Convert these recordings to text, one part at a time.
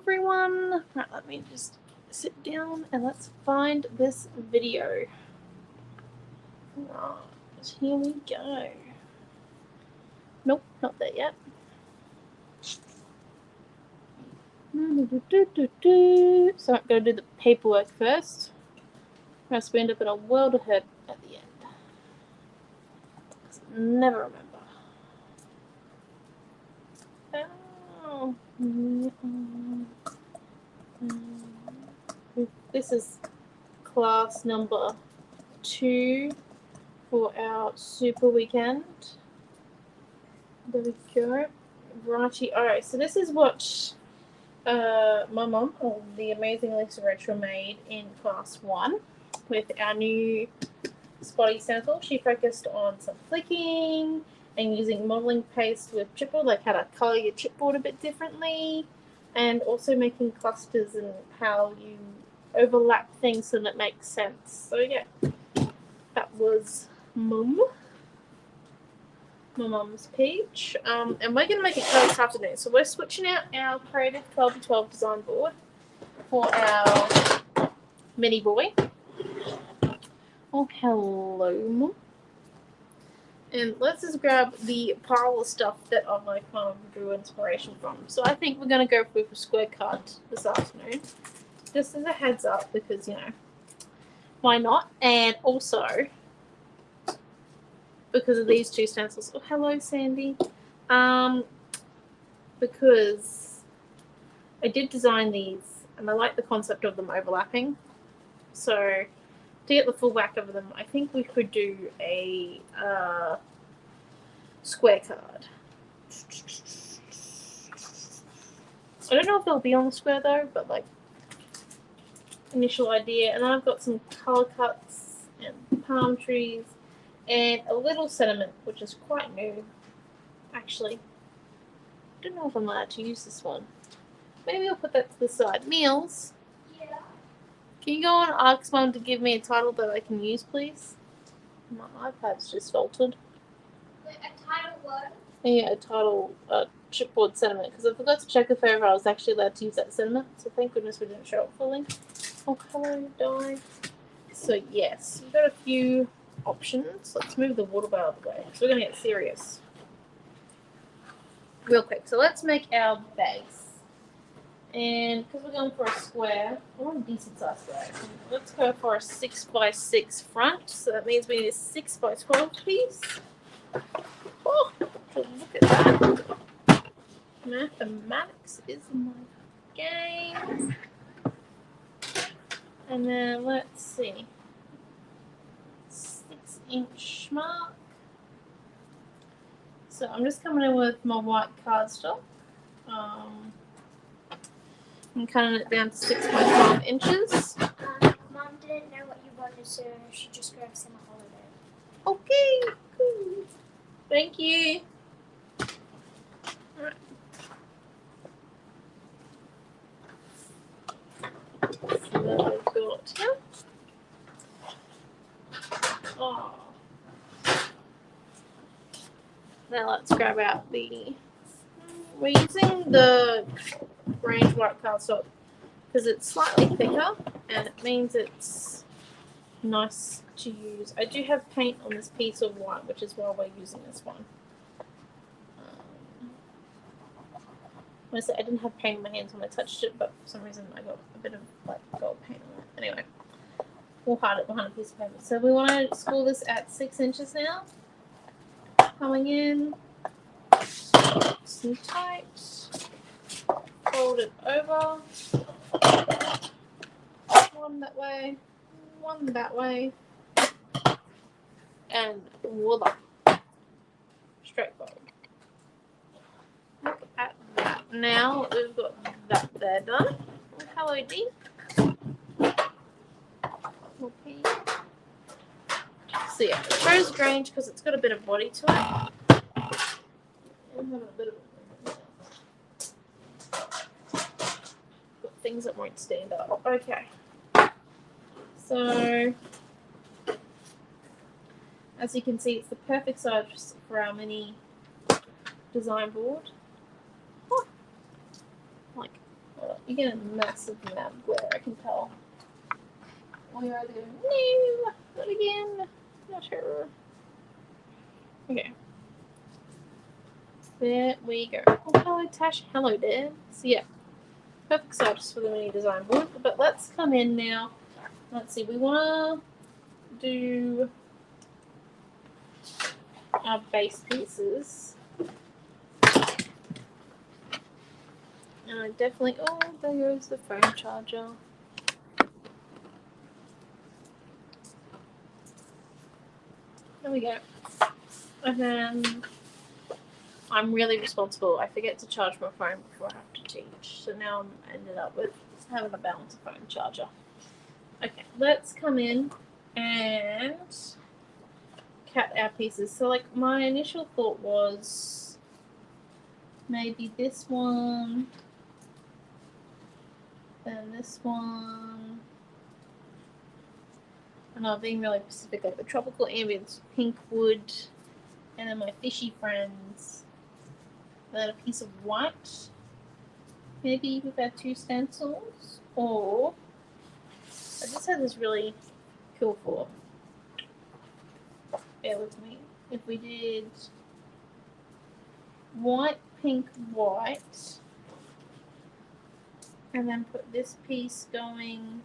everyone. Right, let me just sit down and let's find this video. Right, here we go. Nope, not there yet. So I'm going to do the paperwork first. Or else we end up in a world of hurt at the end. Never remember. Oh. This is class number 2 for our super weekend. There we go. Righty. Alright, so this is what my mum, the amazing Lisa Redshaw, made in class 1 with our new spotty stencil. She focused on some flicking and using modelling paste with chipboard, like how to colour your chipboard a bit differently, and also making clusters and how you overlap things so that it makes sense. So yeah, that was my mum's page. And we're going to make a colour this afternoon. So we're switching out our Creative 12x12 design board for our mini boy. Oh, hello, Mum. And let's just grab the pile of stuff that I kind of drew inspiration from. So I think we're going to go with a square card this afternoon. Just as a heads up, because, you know, why not? And also, because of these two stencils. Oh, hello, Sandy. Because I did design these, and I like the concept of them overlapping. So to get the full whack of them, I think we could do a square card. I don't know if they'll be on the square though, but like initial idea. And I've got some colour cuts and palm trees and a little sentiment, which is quite new, actually. I don't know if I'm allowed to use this one. Maybe I'll put that to the side. Meals. Yeah. Can you go and ask Mum to give me a title that I can use, please? My iPad's just faltered. Wait, a title what? Yeah, a title, chipboard sentiment, because I forgot to check if ever I was actually allowed to use that sentiment, so thank goodness we didn't show it fully. Oh, hello, die. So yes, we've got a few options. Let's move the water bottle out of the way, so we're going to get serious. Real quick, so let's make our base. And because we're going for a square, I want a decent size square. Let's go for a 6x6 front. So that means we need a 6x12 piece. Oh, look at that. Mathematics is my game. And then let's see. 6-inch mark. So I'm just coming in with my white cardstock. I'm cutting it down to 6.5 inches. Mom didn't know what you wanted, so she just grabbed some holiday. Okay, cool. Thank you. Alright. So then we've got here. Oh. Now let's grab out the. We're using the range white cardstock because it's slightly thicker and it means it's nice to use. I do have paint on this piece of white, which is why we're using this one. Honestly, I didn't have paint in my hands when I touched it, but for some reason I got a bit of like gold paint on it. Anyway, we'll hide it behind a piece of paper. So we want to spool this at 6 inches now. Coming in, some tight, fold it over, one that way, one that way, and voila, straightforward. Look at that. Now we've got that there done. Oh, hello, Dee. Okay. So yeah, it shows range because it's got a bit of body to it. And a bit of got things that won't stand up. Okay. So as you can see, it's the perfect size for our mini design board. Oh, like Well, you get a massive amount of glare, I can tell. Well, you're either going, no, not again, not her. Okay. There we go. Oh, hello, Tash. Hello, there. So, yeah, perfect size for the mini design board. But let's come in now. Let's see, we want to do our base pieces. And I definitely, oh, there goes the phone charger. There we go. And then I'm really responsible. I forget to charge my phone before I have to teach. So now I'm ended up with having to balance a phone charger. Okay, let's come in and cut our pieces. So like my initial thought was maybe this one, then this one. And I'm being really specific over tropical ambience, pink wood, and then my fishy friends. And then a piece of white, maybe with our 2 stencils, or I just had this really cool thought. Bear with me. If we did white, pink, white, and then put this piece going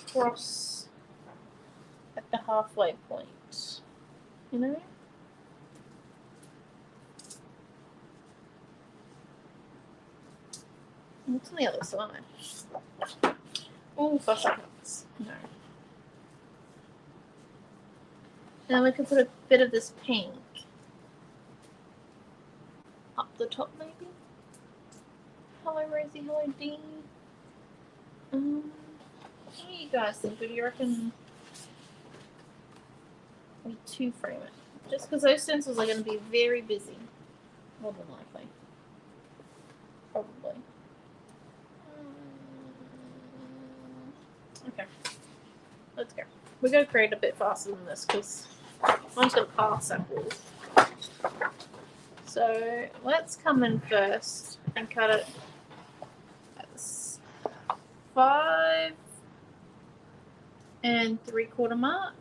across at the halfway point, you know? What's on the other side? Oh, for seconds. No. And then we could put a bit of this pink up the top, maybe. Hello, Rosie. Hello, Dean. What do you guys think? Would you reckon we 2-frame it? Just because those stencils are going to be very busy, more than likely. Probably. Okay. Let's go. We're going to create a bit faster than this because mine's got pass samples. So let's come in first and cut it at 5 3/4 mark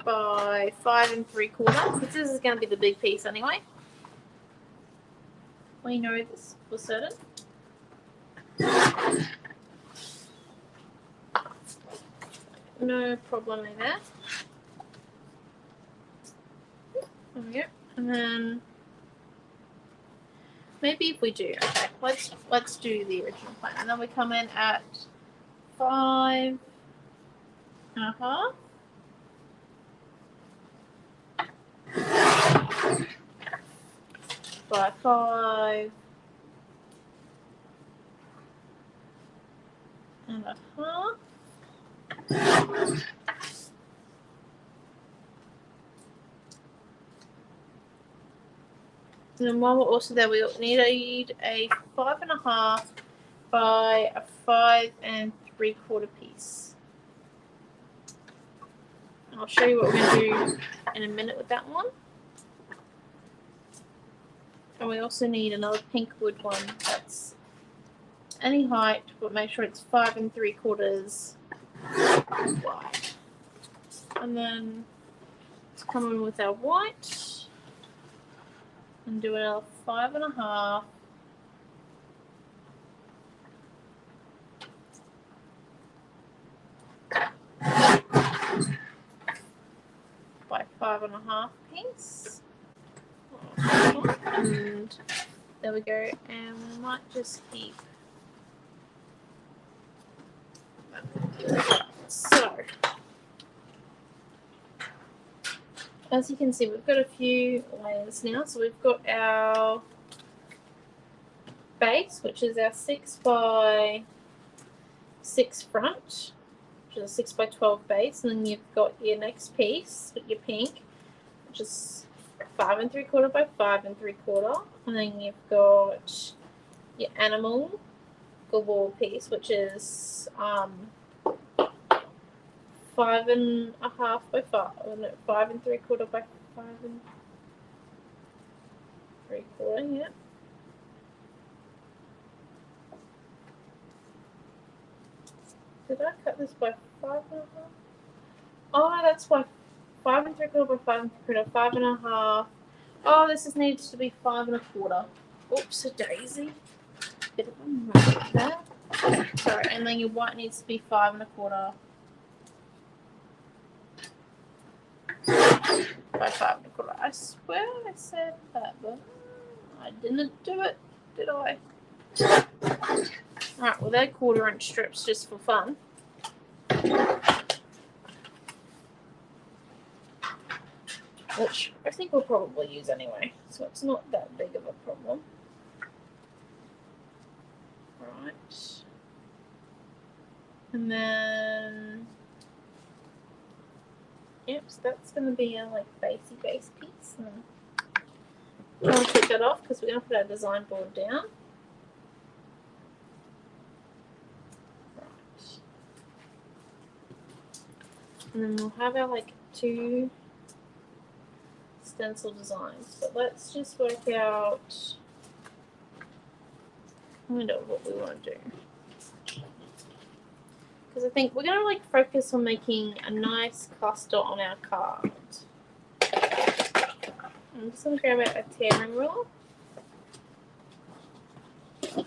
by 5 3/4. Because this is going to be the big piece anyway. We know this for certain. No problem in there. There we go. And then maybe if we do, okay, let's do the original plan. And then we come in at 5 1/2. By 5 1/2. And then while we're also there, we need a 5 1/2 by a 5 3/4 piece. And I'll show you what we're going to do in a minute with that one. And we also need another pink wood one that's any height, but make sure it's 5 3/4 wide. And then let's come in with our white and do another 5 1/2 by 5 1/2 piece. And there we go. And we might just keep. So, as you can see, we've got a few layers now. So we've got our base, which is our 6 by 6 front, which is a 6 by 12 base, and then you've got your next piece with your pink, which is 5 3/4 by 5 3/4, and then you've got your animal galore piece, which is 5 1/2 by 5, no, 5 3/4 by 5 3/4, yeah. Did I cut this by 5.5? Oh, that's why 5 3/4 by 5 3/4, 5.5. Oh, this needs to be 5 1/4. Oops, a daisy. Bit of a mess there. Sorry, and then your white needs to be 5 1/4 by 5 1/4. I swear I said that, but I didn't do it, did I? Alright, well they're 1/4 inch strips just for fun. Which I think we'll probably use anyway, so it's not that big of a problem. Right. And then, yep, so that's going to be a like base piece. And I'm going to take that off because we're going to put our design board down. Right. And then we'll have our like 2 stencil designs. But let's just work out kind of what we want to do. Because I think we're going to like focus on making a nice cluster on our card. I'm just going to grab out a tearing ruler. So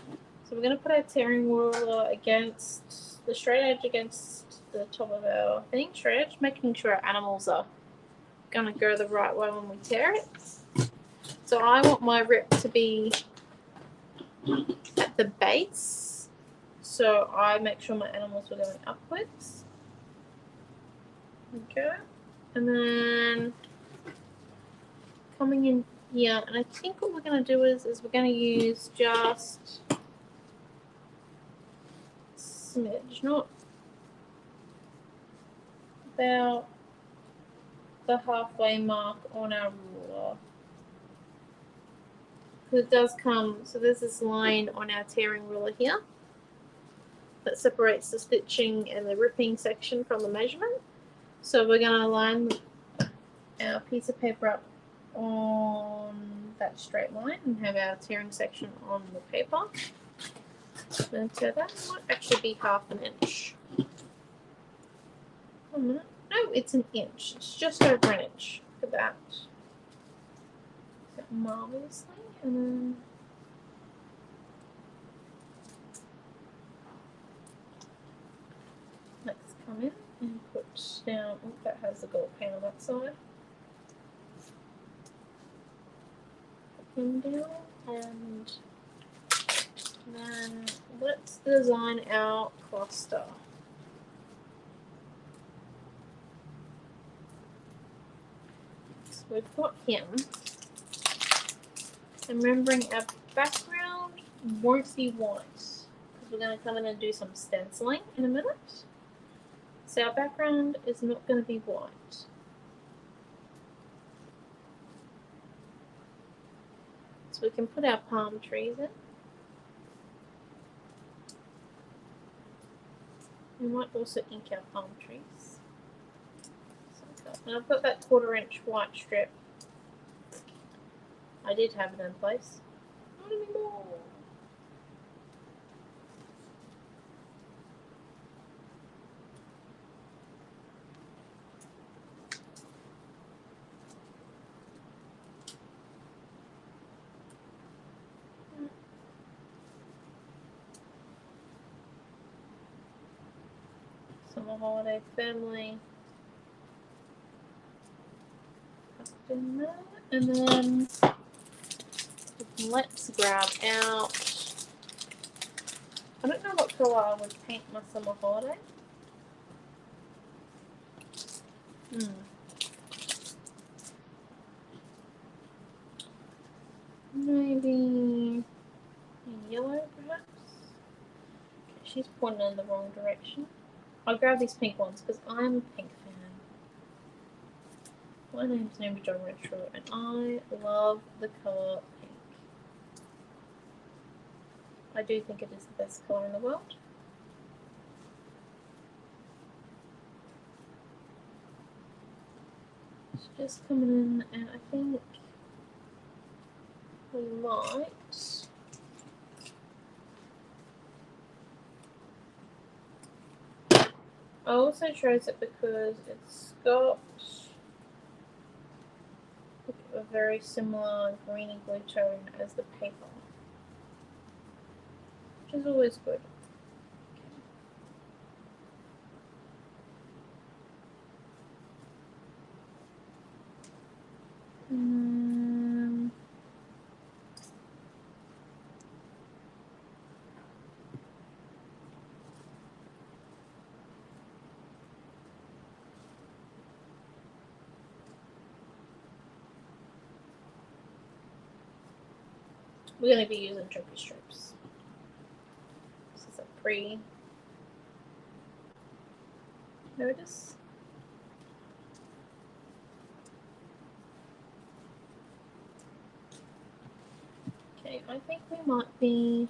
we're going to put our tearing ruler against the straight edge against the top of our thing, straight edge, making sure our animals are going to go the right way when we tear it. So I want my rip to be at the base, so I make sure my animals are going upwards. Okay, and then coming in here, and I think what we're going to do is we're going to use just a smidge, not about the halfway mark on our ruler. Because it does come, so there's this line on our tearing ruler here that separates the stitching and the ripping section from the measurement. So we're going to line our piece of paper up on that straight line and have our tearing section on the paper. And so that might actually be 1/2 inch. 1 minute. No, it's 1 inch. It's just over 1 inch. Look at that. Marvelously. And then let's come in and put down, oh, that has the gold paint on that side. Put him down, and then let's design our cluster. So we've got him. And remembering our background won't be white because we're going to come in and do some stenciling in a minute. So our background is not going to be white. So we can put our palm trees in. We might also ink our palm trees. And I've got that 1/4 inch white strip. I did have it in place. Not anymore. Summer holiday family. In there. And then let's grab out, I don't know what colour I would paint my summer holiday. Maybe yellow, perhaps? Okay, she's pointing in the wrong direction. I'll grab these pink ones because I'm a pink fan. My name's Naomi-Jon Redshaw and I love the colour pink. I do think it is the best colour in the world. It's just coming in, and I think we might I also chose it because it's got a very similar greeny blue tone as the paper, which is always good. We're going to be using Trophy strips. This is a pre-notice. Okay, I think we might be...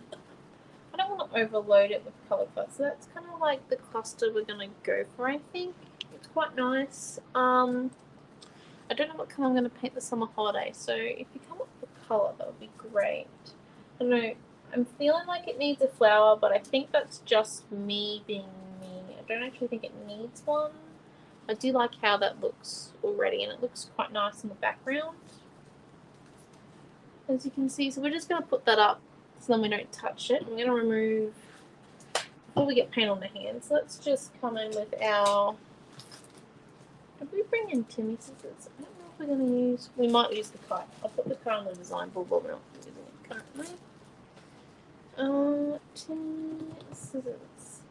I don't want to overload it with colour cluster. So that's kind of like the cluster we're going to go for, I think. It's quite nice. I don't know what colour I'm going to paint the summer holiday, so if you come up with colour, that would be great. I don't know, I'm feeling like it needs a flower, but I think that's just me being me. I don't actually think it needs one. I do like how that looks already, and it looks quite nice in the background, as you can see. So we're just going to put that up so then we don't touch it. I'm going to remove, before we get paint on the hands, let's just come in with our... Did we bring in Timmy scissors? I don't know if we're going to use... We might use the kite. I'll put the kite on the design board, but we're not using it currently. Timmy scissors.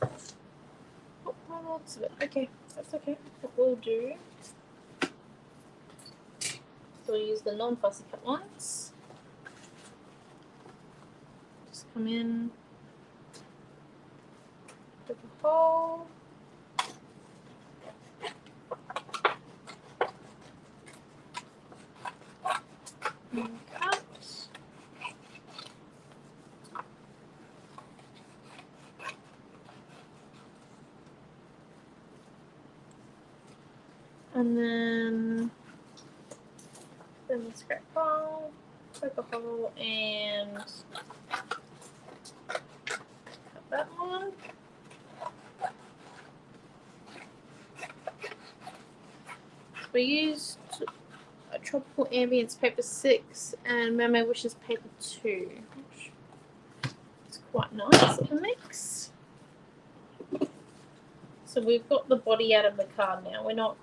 Oh, lots of it. Okay, that's okay. What we'll do... So we'll use the non-fussy cut ones. Just come in, put a hole. And cut. And then the scrap hole, poke a hole, and cut that one. We used a Tropical Ambience paper 6 and Mermaid Wishes paper 2, which is quite nice of a mix. So we've got the body out of the card now. We're not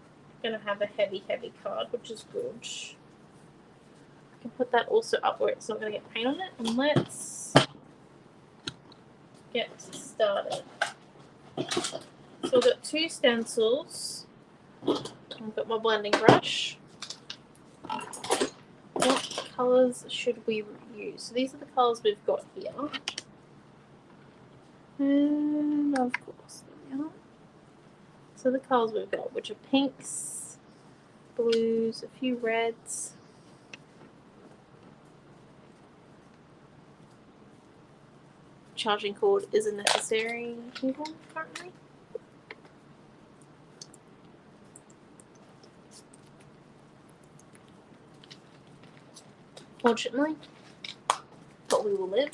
going to have a heavy card, which is good. I can put that also up where it's not going to get paint on it. And let's get started. So we've got 2 stencils. I've got my blending brush. What colours should we use? So these are the colours we've got here. And of course, there we are. So the colours we've got, which are pinks, blues, a few reds. Charging cord isn't necessary currently. Fortunately, but we will live.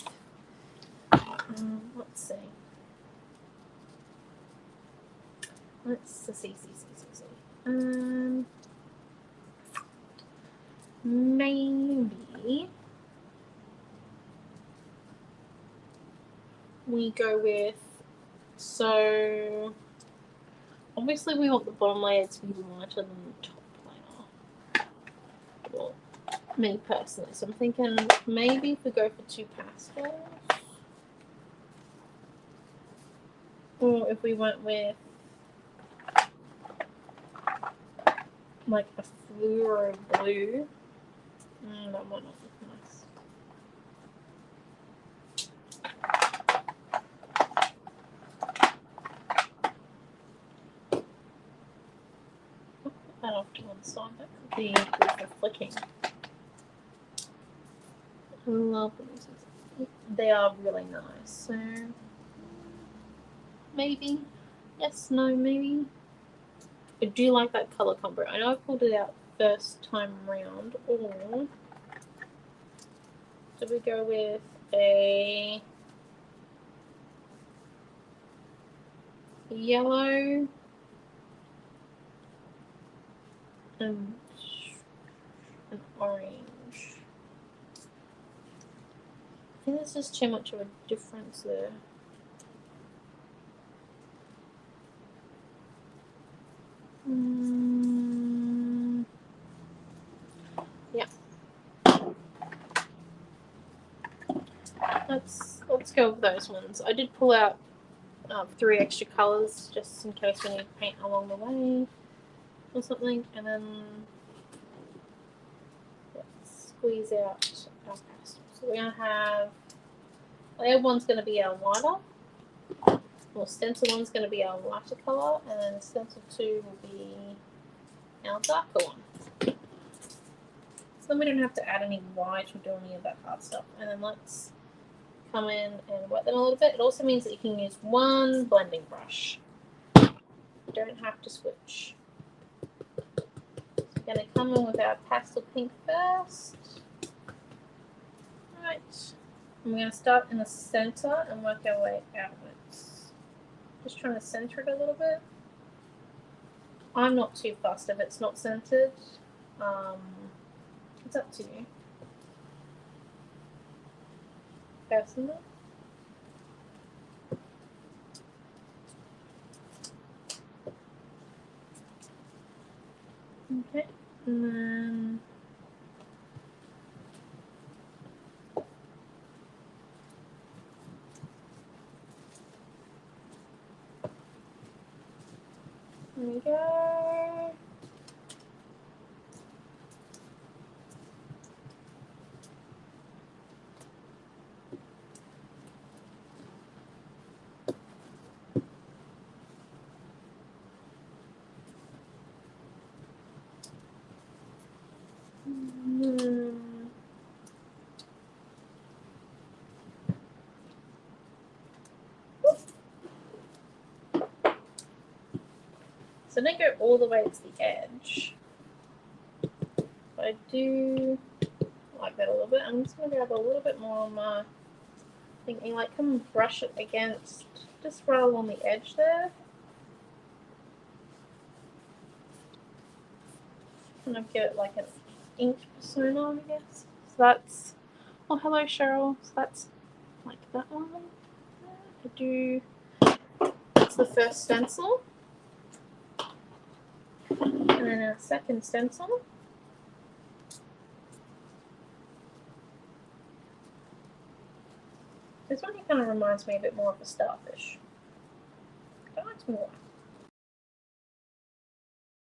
Let's see. Let's see. Maybe we go with, so obviously we want the bottom layer to be lighter than the top layer. Well, me personally, so I'm thinking maybe if we go for 2 pastels, or if we went with like a fluoro blue, that might not look nice. Put that off to one side. That could be good for flicking. I love them. They are really nice. So maybe, yes, no, maybe. I do like that colour combo. I know I pulled it out first time round, or do we go with a yellow and an orange? I think there's just too much of a difference there. Yeah. Let's go with those ones. I did pull out 3 extra colours just in case we need to paint along the way or something, and then let's squeeze out our pastel. So we're going to have layer 1's going to be our lighter, or stencil 1's going to be our lighter colour, and stencil 2 will be our darker one. So then we don't have to add any white or do any of that hard stuff. And then let's come in and wet them a little bit. It also means that you can use one blending brush. You don't have to switch. So we're going to come in with our pastel pink first. Right. And we're going to start in the center and work our way outwards. Just trying to center it a little bit. I'm not too fussed if it's not centered. It's up to you. Personally. Okay, and then there we go. So I don't go all the way to the edge, but I do like that a little bit. I'm just going to grab a little bit more on my thinking, like come and brush it against, just right along the edge there. Kind of get it like an ink persona, I guess. So that's, oh hello Cheryl, so that's like that one. I do, that's the first stencil. And then our second stencil. This one kind of reminds me a bit more of a starfish. But it's more.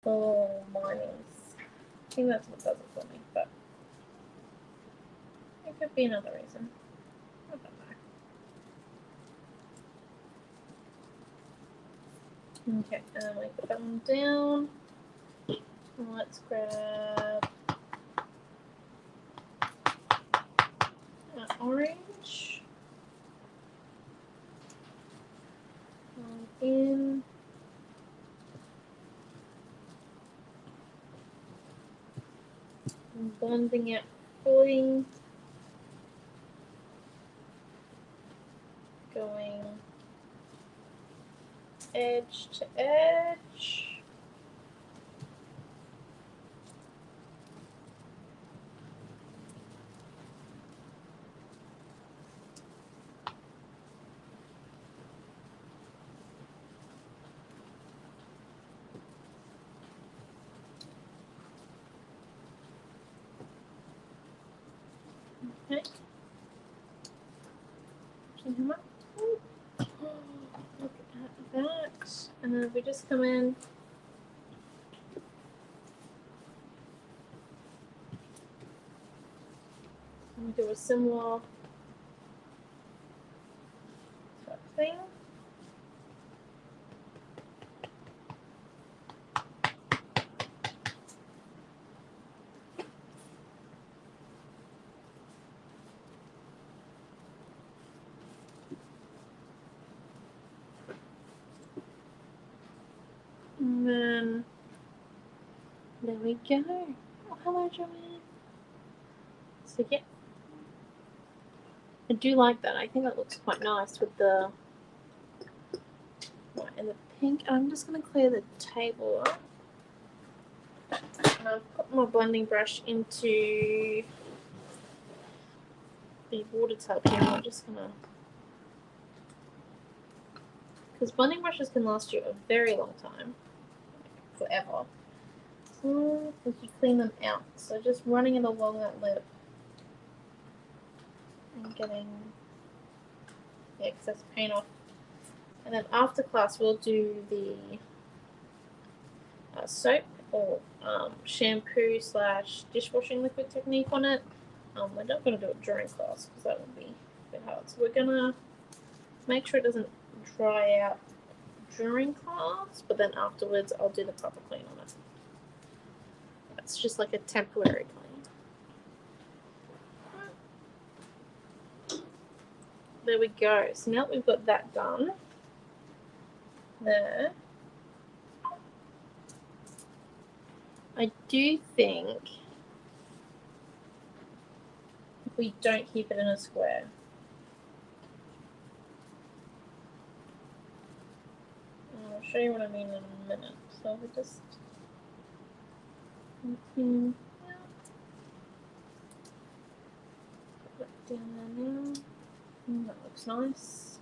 Oh, mine is. I think that's what does it for me, but it could be another reason. I don't know. Okay, and then we put that one down. And let's grab an orange. In. And blending it fully. Going edge to edge. Okay. Look at that. And then if we just come in and do a similar type thing. And then there we go. Oh, hello, Joanne. So yeah, I do like that. I think that looks quite nice with the white and the pink. I'm just going to clear the table up. And I've put my blending brush into the water tub here. I'm just going to... Because blending brushes can last you a very long time. Forever. So we can clean them out. So just running it along that lip and getting the excess paint off. And then after class we'll do the soap or shampoo / dishwashing liquid technique on it. We're not going to do it during class because that would be a bit hard. So we're going to make sure it doesn't dry out during class, but then afterwards I'll do the proper clean on it. That's just like a temporary clean. There we go. So now that we've got that done, there, I do think we don't keep it in a square. I'll show you what I mean in a minute. So we just put that down there now. That looks nice.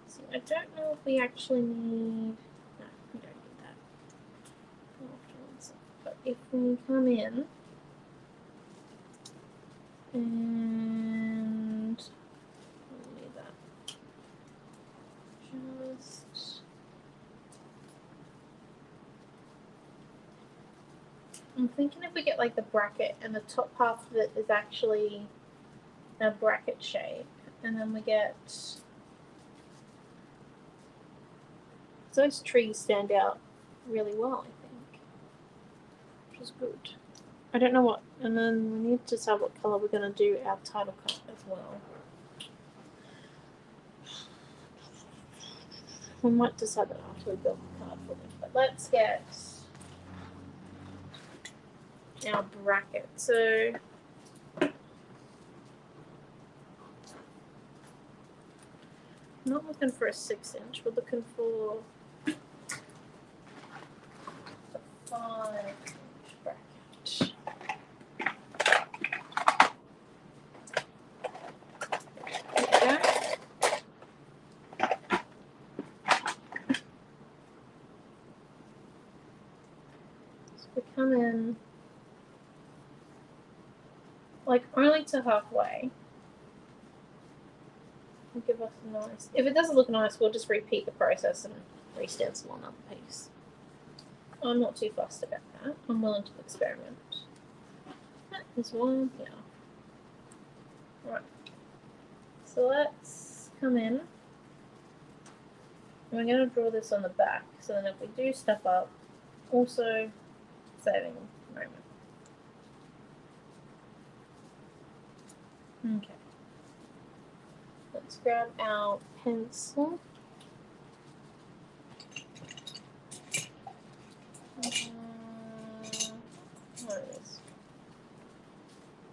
So I don't know if we actually need. No, we don't need that. But if we come in and we need that. Just. I'm thinking if we get like the bracket and the top half of it is actually a bracket shape, and then we get those trees stand out really well, I think, which is good. I don't know what, and then we need to decide what colour we're going to do our title cut as well. We might decide that after we build the card for it, but let's get our bracket. So I'm not looking for a 6-inch, we're looking for a 5-inch bracket. There we go. So we come in like only to halfway. Give us a nice. If it doesn't look nice, we'll just repeat the process and re-stencil another piece. I'm not too fussed about that. I'm willing to experiment. There's one here. Right. So let's come in. And we're going to draw this on the back. So then if we do step up, also saving a moment. Okay. Let's grab our pencil. Where it is?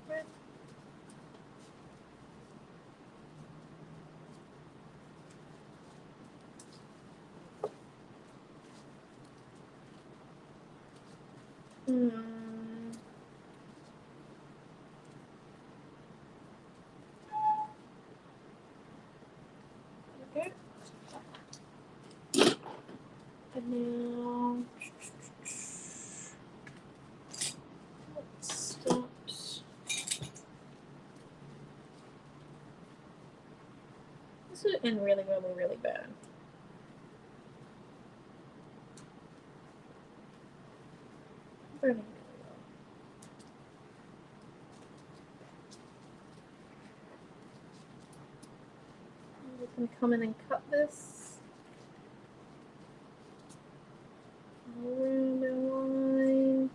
Right. Okay. And now let's start. This would end really, really, really bad. Burning really well. We can come in and cut this around our line.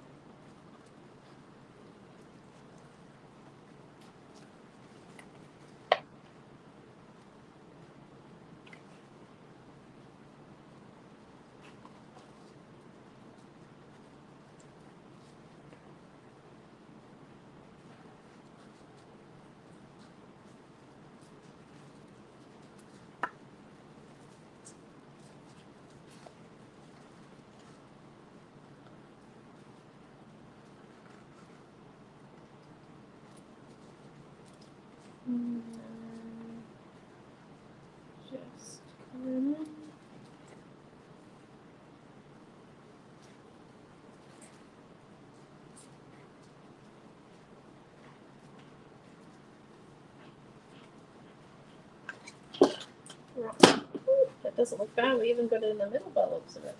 Right. Ooh, that doesn't look bad. We even got it in the middle by the looks of it.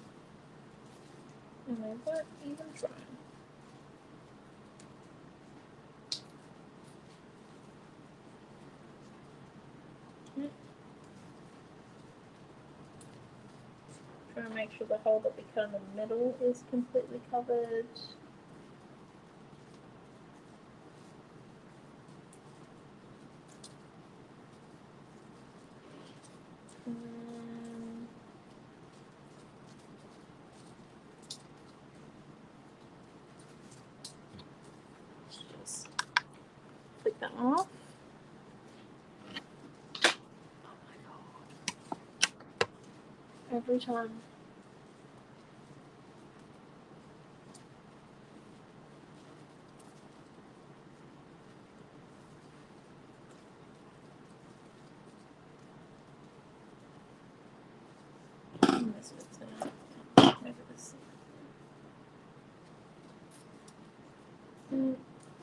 And we weren't even trying. Trying to make sure the hole that we cut in the middle is completely covered. Just flick that off. Oh my god. Every time.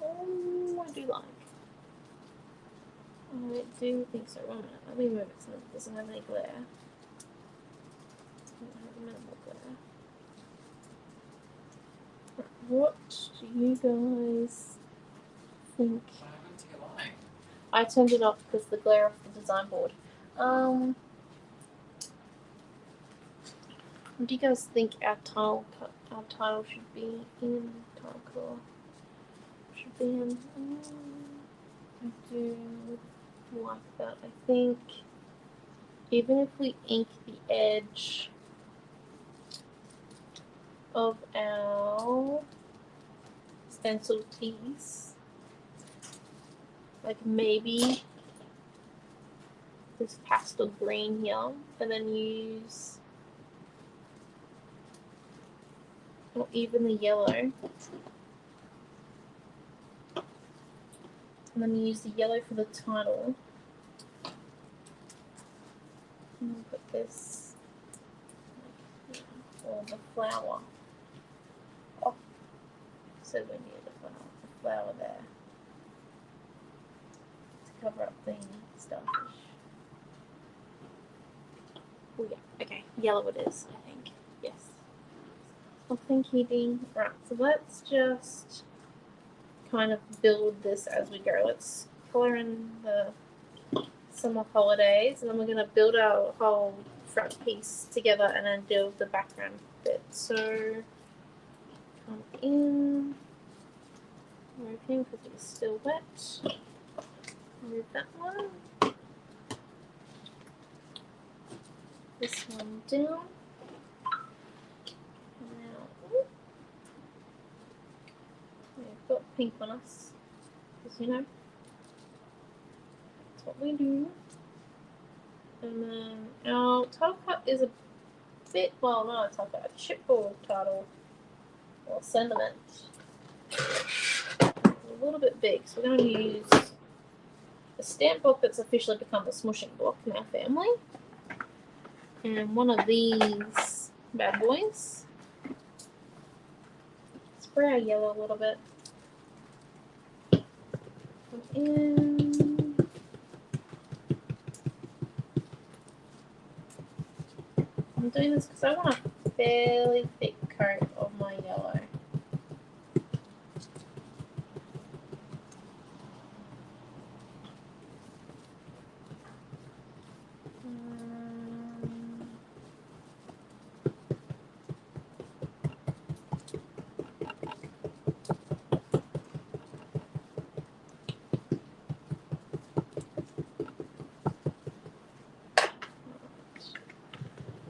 Oh, I do like. I do think so. 1 minute. Let me move it so it doesn't have any glare. Doesn't have minimal glare. What do you guys think? I turned it off because the glare off the design board. What do you guys think our title should be in? Tile color should be in. I do like that. I think even if we ink the edge of our stencil piece, like maybe this pastel green here, and then use, or even the yellow, and then use the yellow for the title, and then put this, or the flower. Oh, so we need the flower there to cover up the starfish. Oh yeah, okay, yellow it is, I think. Yes. Well, thank you, Dean. Right, so let's just kind of build this as we go. Let's color in the summer holidays, and then we're going to build our whole front piece together and then build the background bit. So, come in, move him because he's still wet. Move that one. This one down. Now, we've got pink on us, because you know, that's what we do. And then our title cut is a bit, well, not a title cut, a chipboard title, or sentiment. A little bit big, so we're going to use a stamp book that's officially become the smushing book in our family. And one of these bad boys. Spray our yellow a little bit. Come in. I'm doing this because I want a fairly thick coat of my yellow.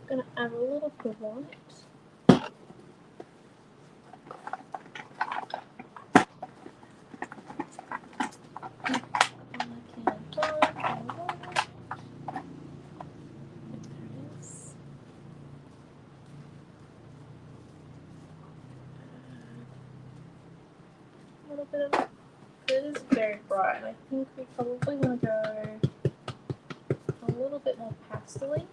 I'm going to add a little bit of white. A little bit of it is very bright. I think we probably want to go a little bit more pastel-y.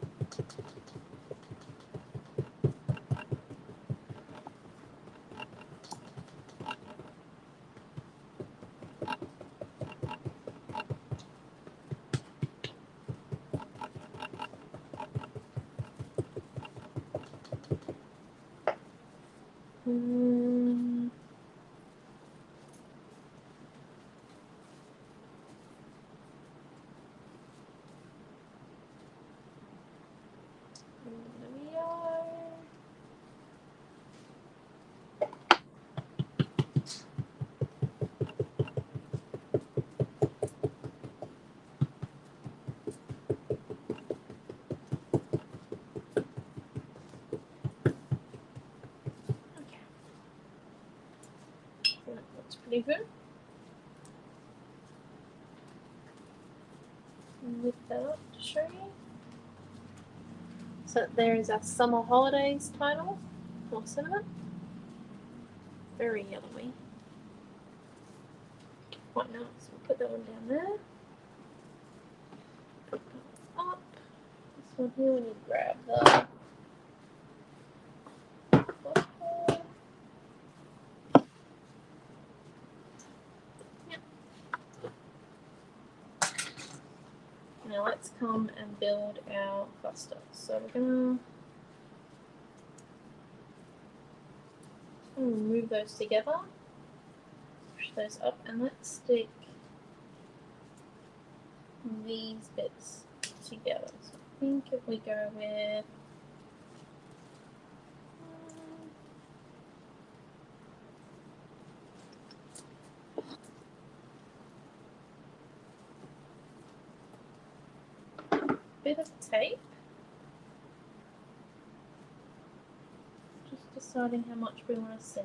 Pretty good. Lift that up to show you. So there is our summer holidays title, or sentiment. Very yellowy. Quite nice. We'll put that one down there. Put that one up. This one here, we need to grab the bottle. Yep. Now let's come and build our cluster. So we're gonna move those together, push those up, and let's stick these bits together. So I think if we go with a bit of tape, just deciding how much we want to see.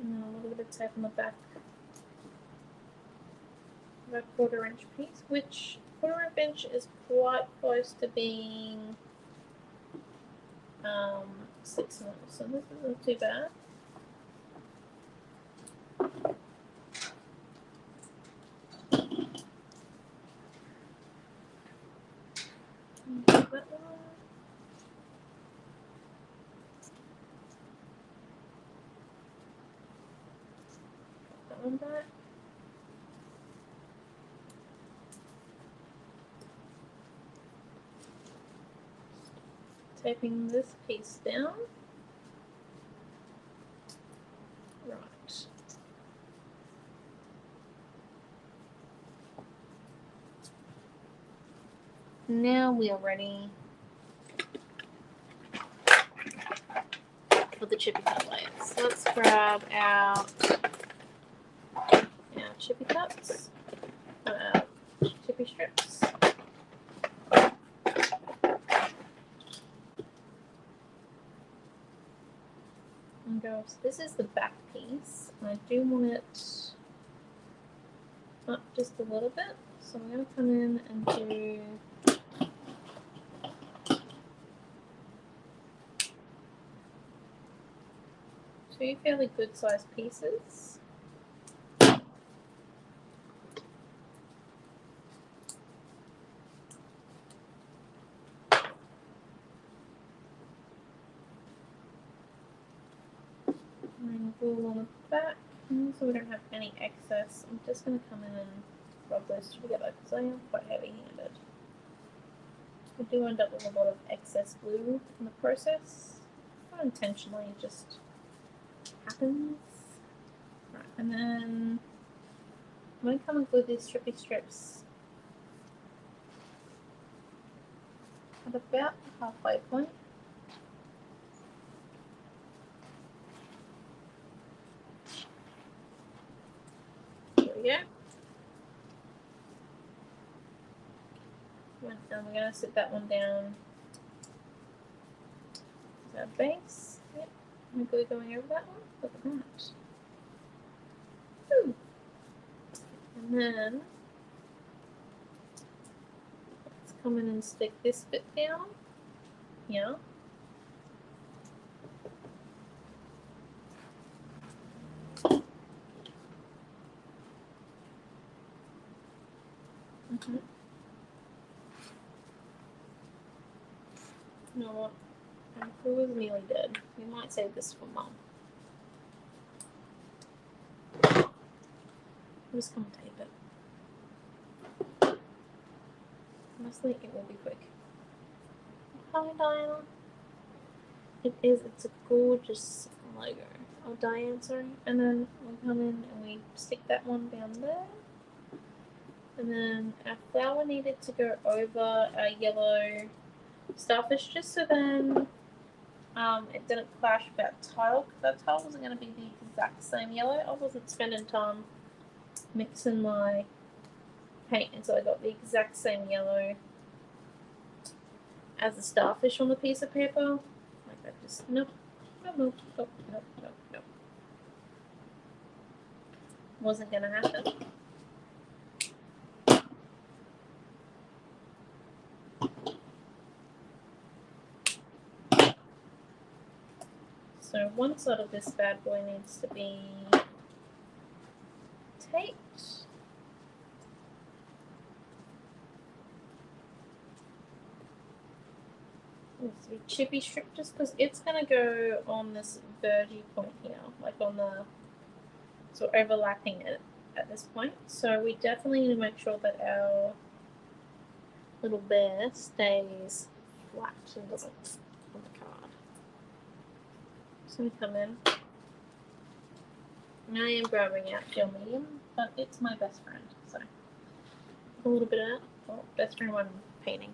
And then a little bit of tape on the back of a 1/4 inch piece, which 1/4 inch is quite close to being 6 mil, so this isn't too bad. That one. That one back. Taping this piece down. Right. Now we are ready for the chippy cut layers. So let's grab our chippy cuts, chippy strips. And go, so this is the back piece. I do want it up just a little bit. So I'm going to come in and do two fairly good sized pieces. And glue on the back, so we don't have any excess. I'm just going to come in and rub those together because I am quite heavy handed. We do end up with a lot of excess glue in the process. Not intentionally, it just happens. Right, and then I'm going to come and glue these trippy strips at about the halfway point. There we go. And we're going to sit that one down as our base. Yep, and glue going over that one. Look at that. Ooh. And then let's come in and stick this bit down. Yeah. You know what? Who was nearly dead? We might save this for Mum. I'm just gonna tape it. Honestly, it will be quick. Hi, Diana. It's a gorgeous logo. Oh, Diane, sorry. And then we come in and we stick that one down there. And then our flower needed to go over our yellow starfish just so then it didn't clash with that tile, because that tile wasn't going to be the exact same yellow. I wasn't spending time mixing my paint until I got the exact same yellow as the starfish on the piece of paper. Like just nope. Nope. Wasn't gonna happen. So one side of this bad boy needs to be taped. Needs to be chippy stripped just because it's gonna go on this vergy point here, like on the, so overlapping it at this point. So we definitely need to make sure that our little bear stays flat and doesn't on the card. So we come in. And I am grabbing out gel medium, but it's my best friend, so a little bit out. Oh, best friend when painting.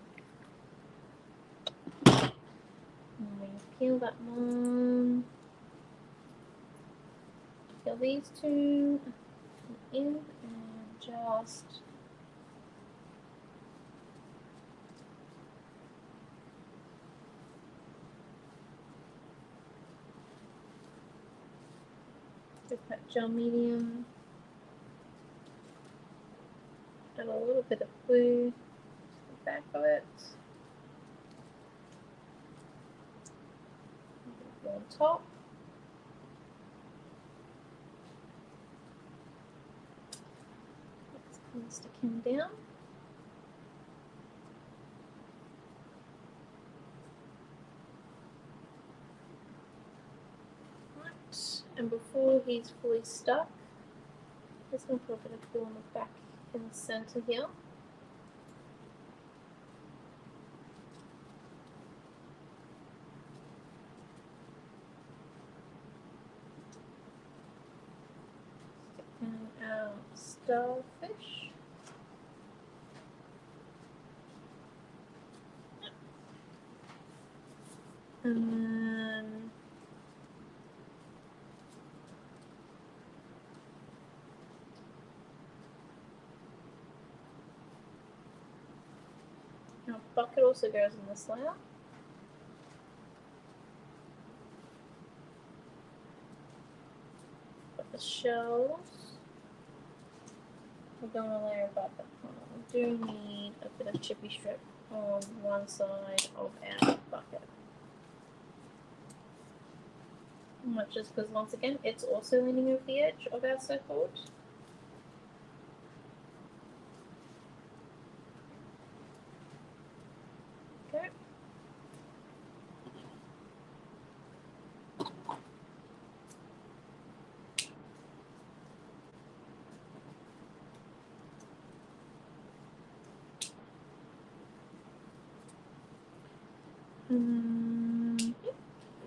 And we peel that one. Peel these two in and just with that gel medium. Add a little bit of glue to the back of it. On top. Let's kind of stick him down. Right, and before he's fully stuck, just going to put a bit of glue on the back in the center here. And our starfish. And then our bucket also goes in this layer. Got the shells. We're going to layer above that. We do need a bit of chippy strip on one side of our bucket. Not just because once again it's also leaning over the edge of our surfboard. Okay.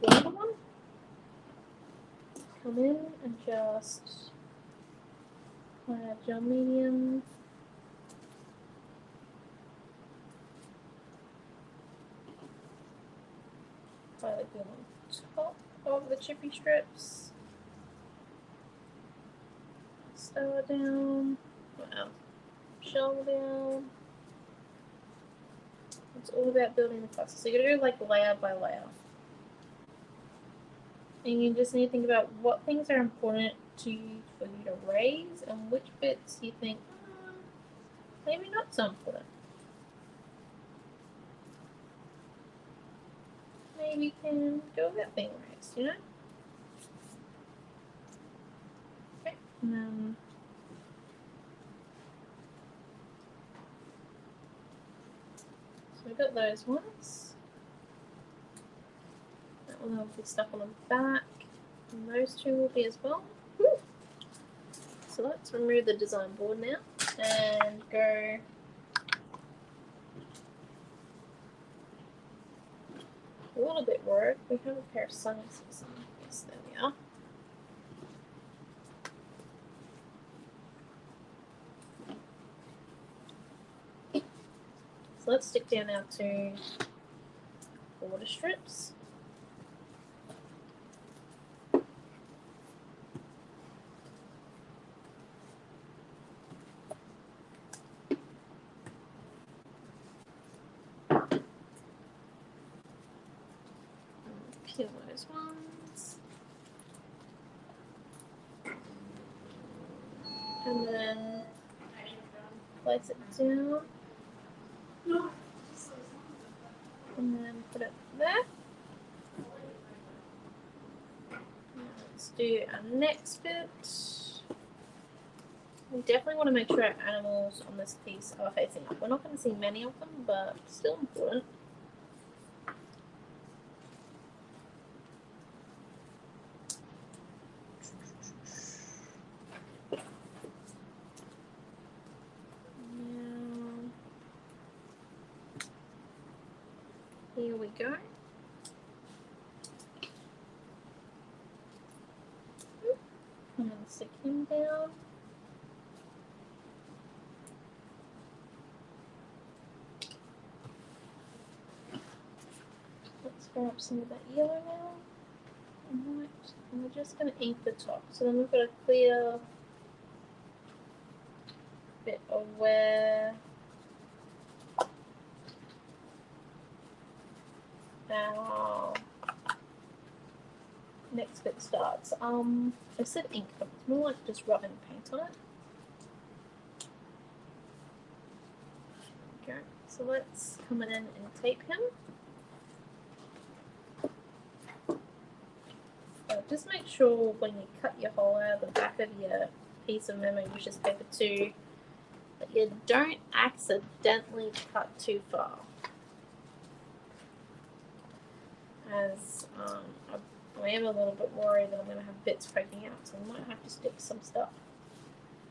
The other one. Come in and just apply our gel medium. Apply the glue on top of the chippy strips. Star down. Wow. Shell down. It's all about building the cluster. So you're going to do like layer by layer. And you just need to think about what things are important to you for you to raise and which bits you think maybe not so important. Maybe can go without being raised, you know? Okay, and then so we've got those ones. That one will be stuck on the back, and those two will be as well. Woo. So let's remove the design board now and go a little bit rogue. We have a pair of sunglasses on. Yes, there we are. So let's stick down our two border strips. kill those ones. And then place it down. And then put it there. Now let's do our next bit. We definitely want to make sure our animals on this piece are facing up. We're not going to see many of them, but still important. Now, here we go. I'm going to stick him down. Let's grab some of that yellow now. And white. And we're just going to ink the top. So then we've got a clear bit of where our next bit starts. I said ink, but it's more like just rubbing paint on it. There we go. So let's come in and tape him. Just make sure when you cut your hole out of the back of your piece of memo wishes paper too, that you don't accidentally cut too far. As I am a little bit worried that I'm going to have bits poking out, so I might have to stick some stuff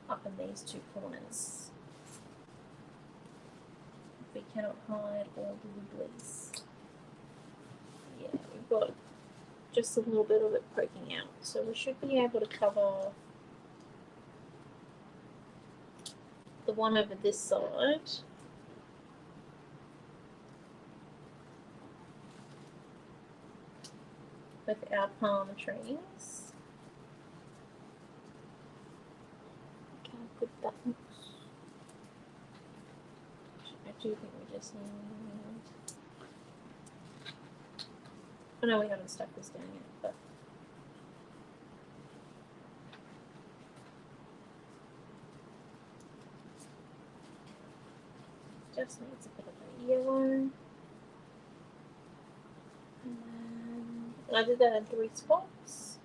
up in these two corners. We cannot hide all the wibblies. Yeah, we've got just a little bit of it poking out, so we should be able to cover the one over this side. With our palm trees. Okay, good buttons. I do think we just need. I know we haven't stuck this down yet, but. Just needs a bit of a yellow. And then I did that in 3 spots.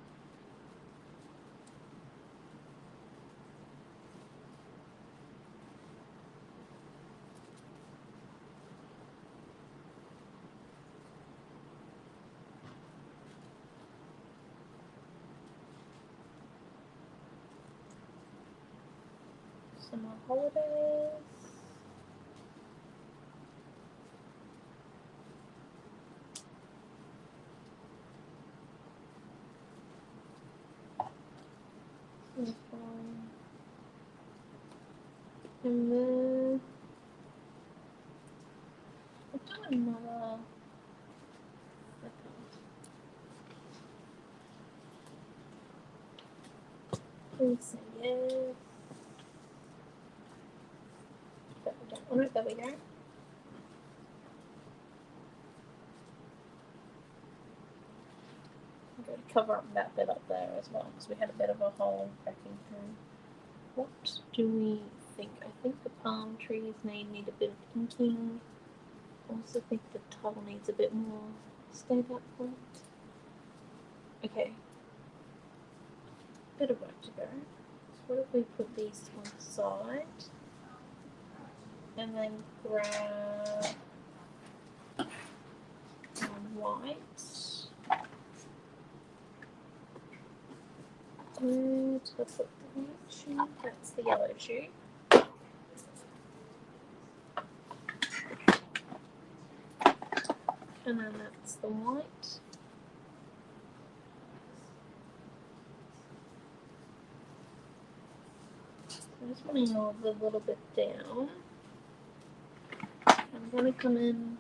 Some more holidays. And then I've done another. Please say yes. But we don't want it, but we don't. I'm going to cover up that bit up there as well, because we had a bit of a hole cracking through. What do we think? I think the palm trees need a bit of inking. I also think the tile needs a bit more stand up point. Okay. Bit of work to go. So what if we put these to one side and then grab white. And let's put the white shoe. That's the yellow shoe. And then that's the white. I'm just going to move a little bit down. I'm going to come in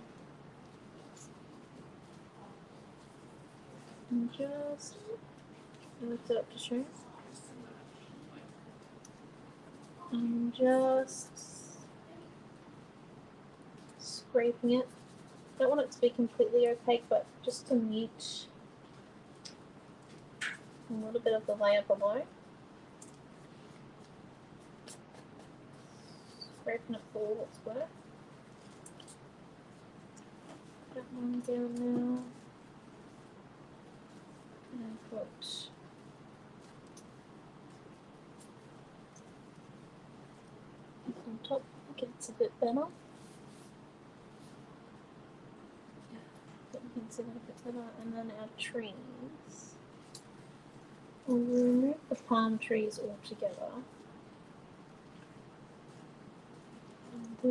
and just lift it up to show. And just scraping it. I don't want it to be completely opaque, but just to mute A little bit of the layer below. Scraping it for all it's worth. That one down now. And put this on top. Gets a bit better. You can see that a bit better. And then our trees. We'll remove the palm trees altogether. I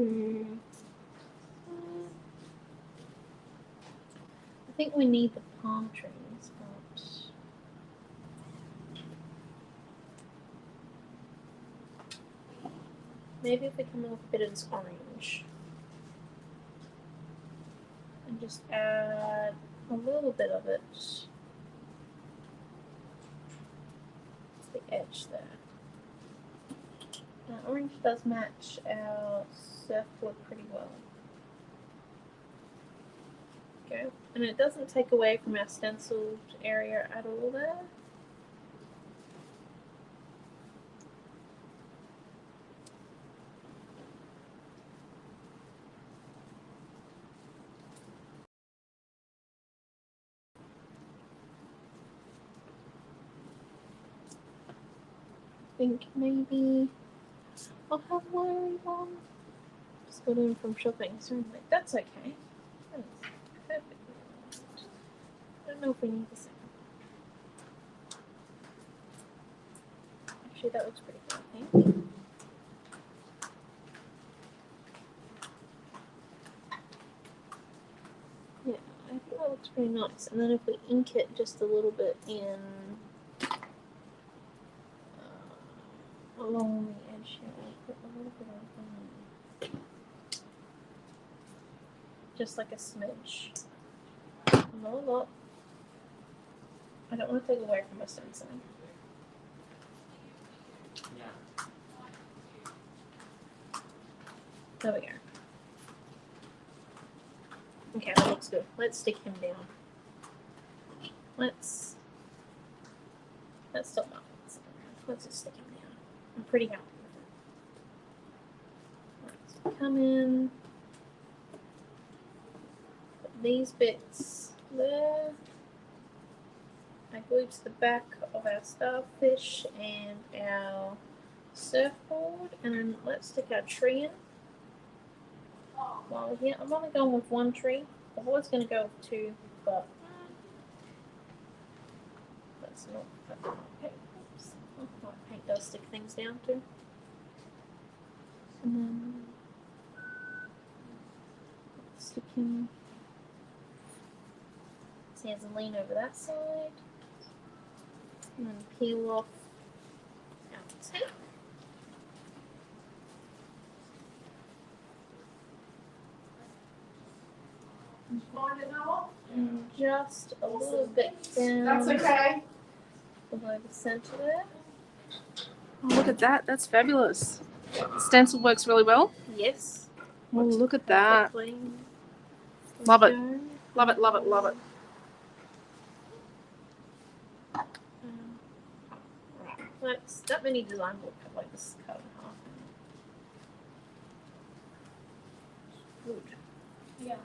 think we need the palm trees, but maybe if we come in with a bit of this orange and just add a little bit of it to the edge there. Now, orange does match our surfboard pretty well. Okay, and it doesn't take away from our stenciled area at all there. I think maybe I'll have wiry one. Just got in from shopping, so I'm like, that's okay. That's perfectly alright. I don't know if we need the second. Actually, that looks pretty good, I think. Yeah, I think that looks pretty nice. And then if we ink it just a little bit in along the edge here, I'll put a little bit of just like a smidge. Not a lot. I don't want to take away from my stenciling. Yeah. There we go. Okay, that looks good. Let's stick him down. Let's stop that. Let's just stick him down. I'm pretty happy with it. Let's come in. Put these bits there. I glued to the back of our starfish and our surfboard, and then let's stick our tree in. While we're here, I'm only going with one tree. I was going to go with two, but that's not. Okay, oops. Oh, paint does stick things down too. And then stick him. His hands and lean over that side. And then peel off our tape. And just a little bit down. That's okay. Below the center there. Oh, look at that. That's fabulous. The stencil works really well. Yes. Oh, look at that. Perfectly. Love it. Go. Love it, love it, love it. Right. That mini design will cut like this, cut in half. Good. Yeah.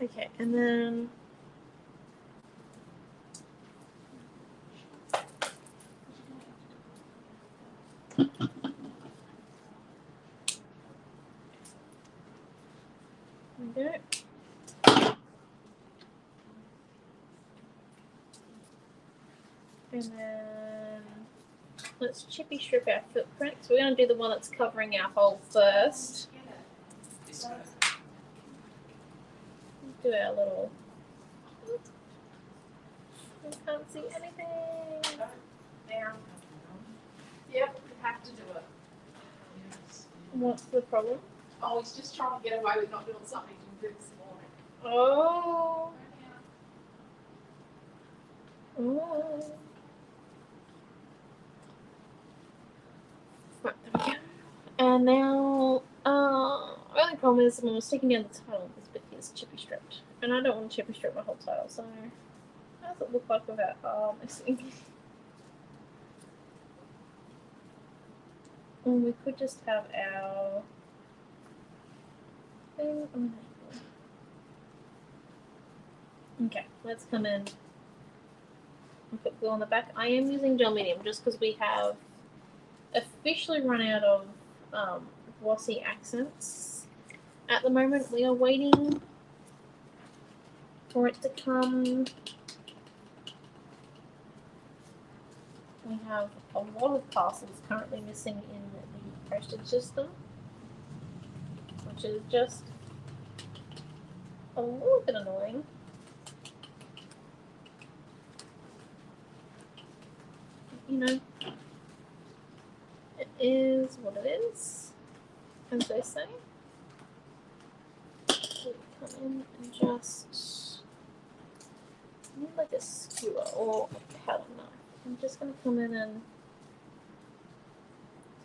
Okay, and then there we go. And then let's chippy strip our footprint. So we're going to do the one that's covering our hole first. Do our little. We can't see anything. Yep, you have to do it. What's the problem? Oh, he's just trying to get away with not doing something he did this morning. Oh. Oh. Right, there we go. And now, only problem is when I was sticking down the title, this bit is chippy stripped. And I don't want to chippy strip my whole title, so does it look like without R missing? And we could just have our thing. Oh, no. Okay, let's come in and put glue on the back. I am using gel medium just because we have officially run out of glossy accents. At the moment, we are waiting for it to come. We have a lot of parcels currently missing in the postage system, which is just a little bit annoying. You know, it is what it is, as they say. So come in and just need like a skewer or a palette knife. I'm just going to come in and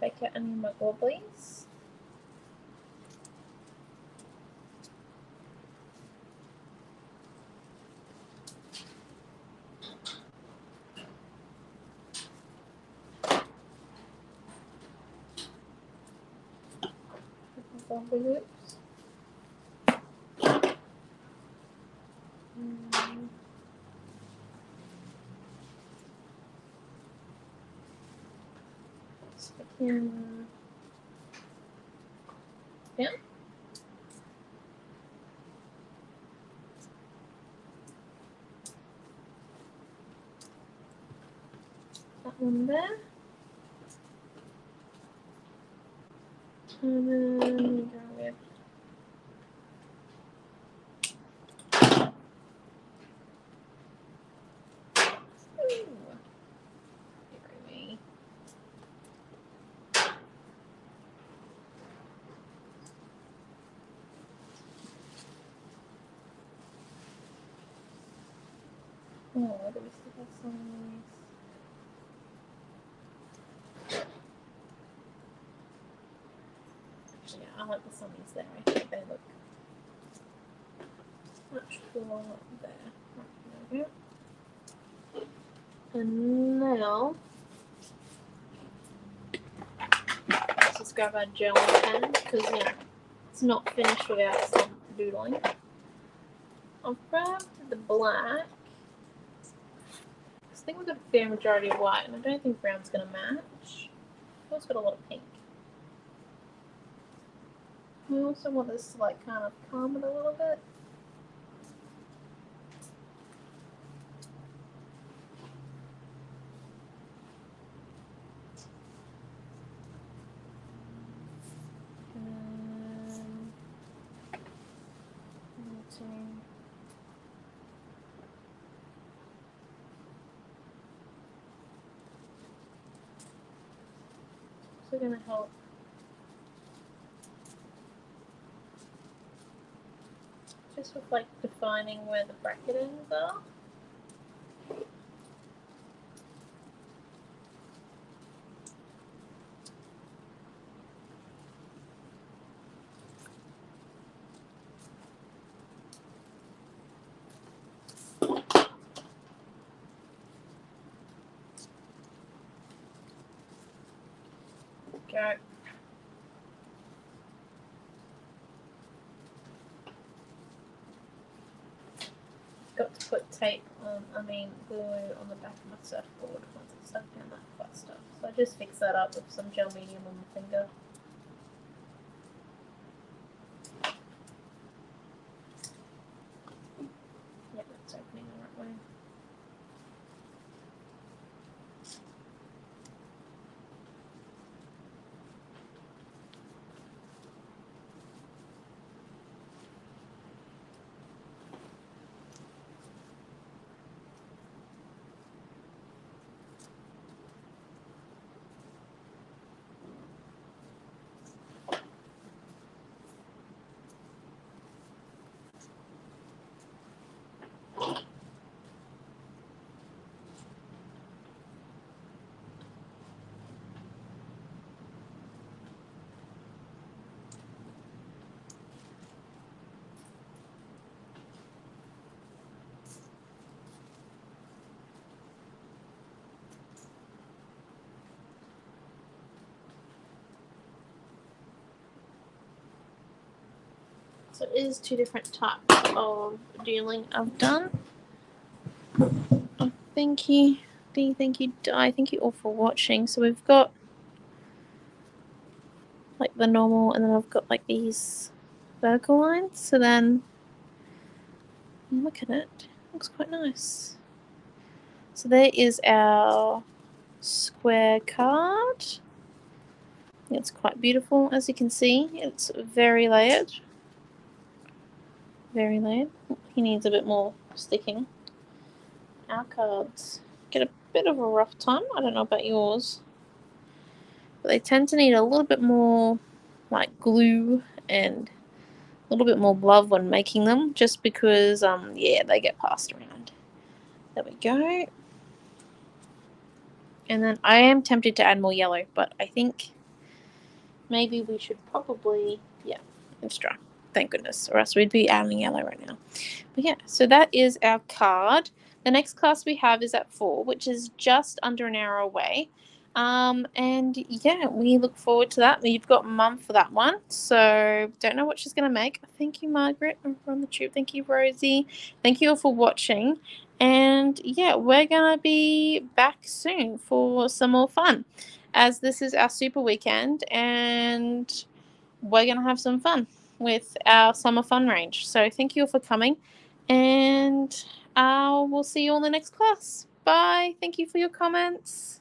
take out any of my wobblies. Wobbly loops. Stick in. Yeah. That one there. And then we go with me. Oh, do we still have some of these? Actually, yeah, I like the sunnies there. I think they look much cooler there. Right, there we go. And now, let's just grab our gel pen because, you know, it's not finished without some doodling. I've grabbed the black. I think we've got a fair majority of white, and I don't think brown's going to match. We've also got a lot of pink. We also want this to like kind of calm it a little bit. Milton. Also going to help just with like defining where the bracket ends are. Go. Got to put tape on, glue on the back of my surfboard once it's stuck down that flat stuff. So I just fix that up with some gel medium on my finger. Yep, that's opening the right way. So it is 2 different types of doodling I've done. Thank you, Dee, thank you, Di, thank you all for watching. So we've got like the normal, and then I've got like these vertical lines. So then look at it, looks quite nice. So there is our square card. It's quite beautiful, as you can see. It's very layered. Very layered. He needs a bit more sticking. Our cards get a bit of a rough time. I don't know about yours, but they tend to need a little bit more like glue and a little bit more love when making them, just because yeah, they get passed around. There we go. And then I am tempted to add more yellow, but I think maybe we should probably, yeah, it's dry. Thank goodness, or else we'd be adding yellow right now. But yeah, so that is our card. The next class we have is at 4, which is just under an hour away. And yeah, we look forward to that. We've got Mum for that one, so don't know what she's going to make. Thank you, Margaret, over on the tube. Thank you, Rosie. Thank you all for watching. And yeah, we're going to be back soon for some more fun, as this is our super weekend, and we're going to have some fun with our summer fun range. So thank you all for coming, and we'll see you all in the next class. Bye. Thank you for your comments.